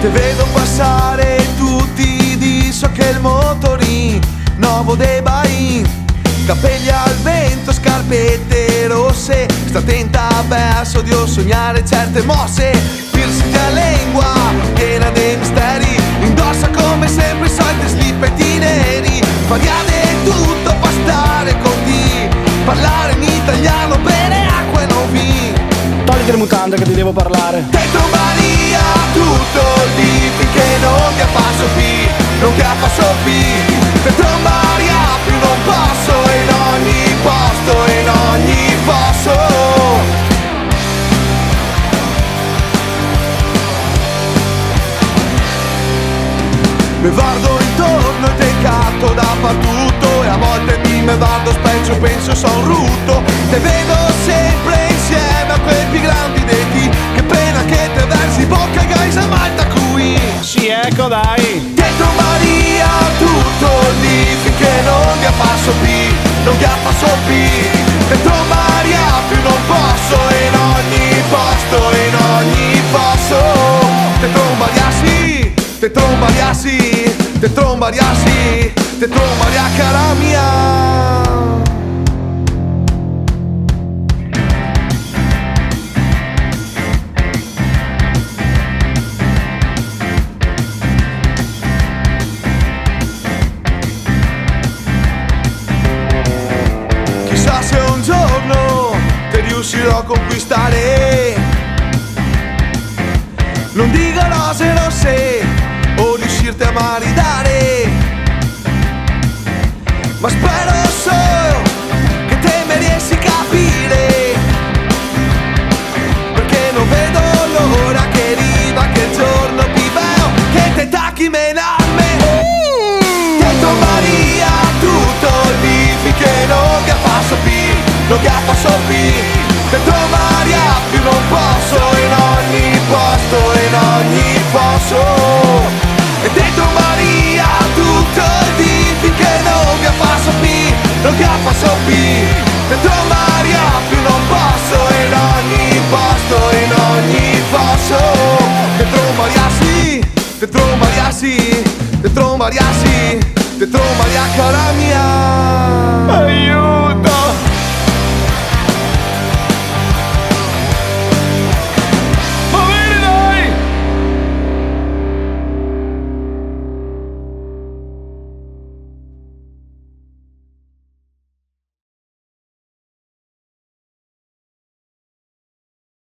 Te vedo passare tutti di so che il motorino nuovo dei bai, capelli al vento, scarpette rosse, sta attenta verso Dio, sognare certe mosse, piercing a lingua piena dei misteri, indossa come sempre i soliti slippetti neri, variare tutto per stare con te, parlare in italiano, bere acqua e non vi. Togliti le mutande che ti devo parlare. Dentro Maria tutto lì finché non ti affasso più, non ti affasso più. Dentro Maria più non posso, in ogni posto, in ogni posto. Mi guardo intorno e te catto dappertutto, e a volte mi guardo specchio, penso son rutto. Te vedo sempre insieme a quei più grandi dei ti, che pena che te versi bocca guys a Malta qui. Sì, ecco dai. Dentro Maria tutto lì finché non ti affasso più, non ti affasso più. Dentro Maria più non posso, in ogni posto, in ogni posto. Dentro Maria sì, dentro Maria sì, dentro Maria sì, dentro Maria cara mia. Chissà se un giorno ti riuscirò a conquistare. Non dico no se non sei, o riuscirti a maritare, ma spero solo che te mi riesci a capire, perché non vedo l'ora che arriva, che il giorno più bello, che te tacchi menarme. Dentro Maria tutto lì finché non ti affasso più, non ti affasso più. Dentro Maria più non posso, in ogni posto, in ogni posto. E dentro Maria tutto lì finché non ti affasso più, non ti affasso più. Dentro Maria più non posso, in ogni posto, in ogni posto. Dentro Maria sì, dentro Maria sì, dentro Maria sì, dentro Maria cara mia.